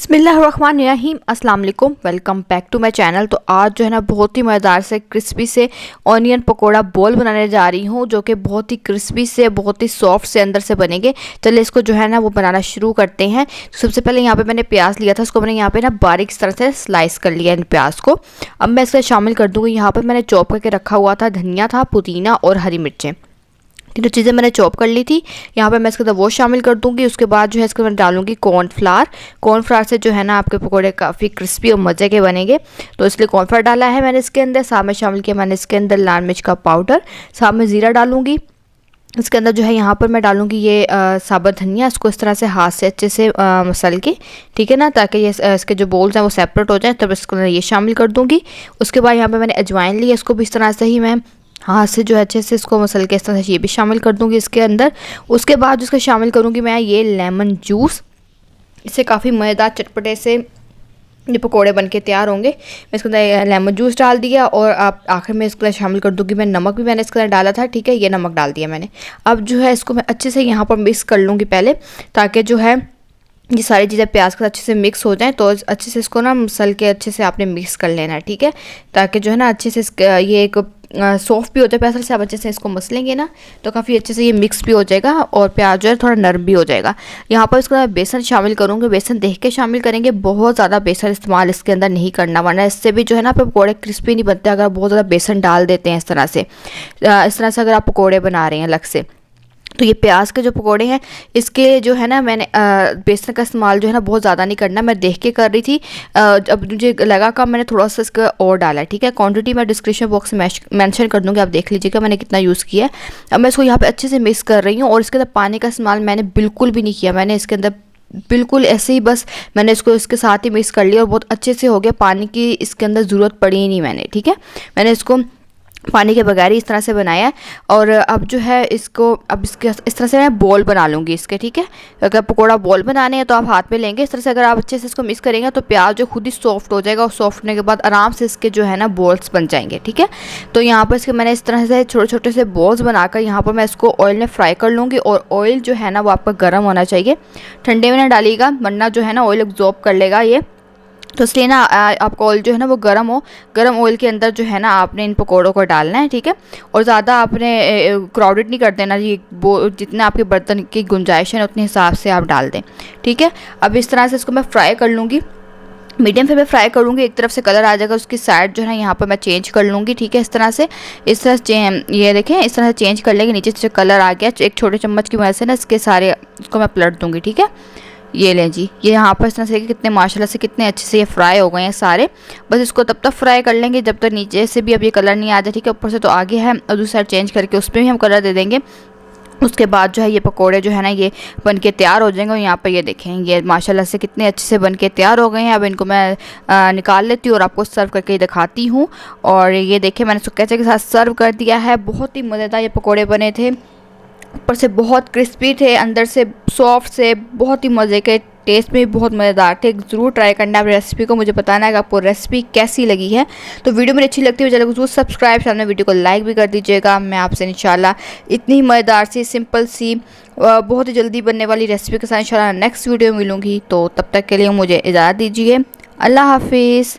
बिस्मिल्लाहिर्रहमानिर्रहीम अस्सलाम वालेकुम, welcome back to my channel. तो आज जो है ना बहुत ही मज़ेदार से क्रिस्पी से ऑनियन पकोड़ा बॉल बनाने जा रही हूँ, जो कि बहुत ही क्रिस्पी से बहुत ही सॉफ्ट से अंदर से बनेंगे। चलिए इसको जो है ना वो बनाना शुरू करते हैं। तो सबसे पहले यहाँ पे मैंने प्याज लिया था, उसको मैंने यहाँ पे ना बारीक इस तरह से स्लाइस कर लिया इन प्याज को। अब मैं इसके शामिल कर दूँगी, यहाँ पर मैंने चॉप करके रखा हुआ था धनिया था, पुदीना और हरी मिर्चें। तीनों चीज़ें मैंने चॉप कर ली थी। यहाँ पे मैं इसके अंदर वो शामिल कर दूँगी। उसके बाद जो है इसके अंदर डालूँगी कॉर्नफ्लावर। कॉर्नफ्लावर से जो है ना आपके पकोड़े काफ़ी क्रिस्पी और मज़े के बनेंगे, तो इसलिए कॉर्नफ्लावर डाला है मैंने इसके अंदर। साथ में शामिल किया मैंने इसके अंदर लाल मिर्च का पाउडर, साथ में ज़ीरा डालूँगी। इसके अंदर जो है यहाँ पर मैं डालूँगी ये साबुत धनिया। इसको इस तरह से हाथ से अच्छे से मसल के, ठीक है ना, ताकि ये इसके जो बोल्स हैं वो सेपरेट हो जाए। तब इसके अंदर ये शामिल कर दूँगी। उसके बाद यहाँ पर मैंने अजवाइन ली है, इसको भी इस तरह से ही मैं हाथ से जो है अच्छे से इसको मसल के इस तरह से ये भी शामिल कर दूंगी इसके अंदर। उसके बाद इसका शामिल करूंगी मैं ये लेमन जूस। इससे काफ़ी मज़ेदार चटपटे से ये पकोड़े बन के तैयार होंगे। मैं इसके अंदर लेमन जूस डाल दिया और आप आखिर में इसके अंदर शामिल कर दूंगी मैं नमक भी मैंने इसके अंदर डाला था, ठीक है, ये नमक डाल दिया मैंने। अब जो है इसको मैं अच्छे से यहाँ पर मिक्स कर लूँगी पहले, ताकि जो है ये सारी चीज़ें प्याज के साथ अच्छे से मिक्स हो जाएं। तो अच्छे से इसको ना मसल के अच्छे से आपने मिक्स कर लेना है, ठीक है, ताकि जो है ना अच्छे से ये एक सॉफ्ट भी होता है प्याज से। आप अच्छे से इसको मसलेंगे ना तो काफ़ी अच्छे से ये मिक्स भी हो जाएगा और प्याज जो है थोड़ा नरम भी हो जाएगा। यहाँ पर इसके बाद बेसन शामिल करूँगी। बेसन देख के शामिल करेंगे, बहुत ज़्यादा बेसन इस्तेमाल इसके अंदर नहीं करना, वरना इससे भी जो है ना आप पकौड़े क्रिस्पी नहीं बनते अगर बहुत ज़्यादा बेसन डाल देते हैं इस तरह से। अगर आप पकौड़े बना रहे हैं अलग से। तो ये प्याज के जो पकोड़े हैं इसके जो है ना मैंने बेसन का इस्तेमाल जो है ना बहुत ज़्यादा नहीं करना, मैं देख के कर रही थी। अब मुझे लगा का मैंने थोड़ा सा इसका और डाला है, ठीक है। क्वांटिटी मैं डिस्क्रिप्शन बॉक्स में मेंशन कर दूँगी, आप देख लीजिएगा मैंने कितना यूज़ किया है। अब मैं इसको यहाँ पे अच्छे से मिक्स कर रही हूँ और इसके अंदर पानी का इस्तेमाल मैंने बिल्कुल भी नहीं किया। मैंने इसके अंदर बिल्कुल ऐसे ही बस मैंने इसको इसके साथ ही मिक्स कर लिया और बहुत अच्छे से हो गया। पानी की इसके अंदर ज़रूरत पड़ी ही नहीं मैंने, ठीक है। मैंने इसको पानी के बगैर ही इस तरह से बनाया है। और अब जो है इसको अब इसके इस तरह से मैं बॉल बना लूँगी इसके, ठीक है। अगर पकोड़ा बॉल बनाने हैं तो आप हाथ में लेंगे इस तरह से। अगर आप अच्छे से इसको मिक्स करेंगे तो प्याज जो खुद ही सॉफ्ट हो जाएगा और सॉफ्ट होने के बाद आराम से इसके जो है ना बॉल्स बन जाएंगे, ठीक है। तो यहाँ पर इसके मैंने इस तरह से छोटे छोटे से बॉल्स बनाकर यहाँ पर मैं इसको ऑयल में फ्राई कर लूँगी। और ऑयल जो है ना वो आपका गर्म होना चाहिए, ठंडे में ना डालिएगा वरना जो है ना ऑयल एब्जॉर्ब कर लेगा ये। तो इसलिए ना आपका ऑयल जो है ना वो गर्म हो, गर्म ऑयल के अंदर जो है ना आपने इन पकौड़ों को डालना है, ठीक है। और ज़्यादा आपने क्राउडेड नहीं कर देना, ये जितना आपके बर्तन की गुंजाइश है उतने हिसाब से आप डाल दें, ठीक है। अब इस तरह से इसको मैं फ्राई कर लूँगी, मीडियम फ्लेम पे फ्राई करूँगी। एक तरफ से कलर आ जाएगा, उसकी साइड जो है यहाँ पर मैं चेंज कर लूँगी, ठीक है। इस तरह से ये देखें इस तरह से चेंज कर लेंगे। नीचे से कलर आ गया, एक छोटे चम्मच की मदद से ना इसके सारे इसको मैं पलट दूँगी, ठीक है। ये लें जी, ये यहाँ पर इस तरह से कितने माशाल्लाह से कितने अच्छे से ये फ्राई हो गए हैं सारे। बस इसको तब तक फ्राई कर लेंगे जब तक नीचे से भी अब ये कलर नहीं आ जाए, ठीक है। ऊपर से तो आगे है और दूसरी साइड चेंज करके उस पर भी हम कलर दे देंगे। उसके बाद जो है ये पकोड़े जो है ना ये बन के तैयार हो जाएंगे। और यहाँ पर ये देखें ये माशाल्लाह से कितने अच्छे से बन के तैयार हो गए हैं। अब इनको मैं निकाल लेती हूँ और आपको सर्व करके दिखाती हूँ। और ये देखें मैंने इसको कैसे के साथ सर्व कर दिया है। बहुत ही मज़ेदार ये पकोड़े बने थे, ऊपर से बहुत क्रिस्पी थे, अंदर से सॉफ्ट से, बहुत ही मज़े के, टेस्ट में भी बहुत मज़ेदार थे। ज़रूर ट्राई करना आप रेसिपी को, मुझे बताना है कि आपको रेसिपी कैसी लगी है। तो वीडियो मेरी अच्छी लगती है चैनल को जरूर सब्सक्राइब, सामने वीडियो को लाइक भी कर दीजिएगा। मैं आपसे इंशाल्लाह इतनी मज़ेदार सी सिंपल सी बहुत ही जल्दी बनने वाली रेसिपी के साथ इंशाल्लाह नेक्स्ट वीडियो में मिलूँगी। तो तब तक के लिए मुझे इजाज़त दीजिए, अल्लाह हाफिज़।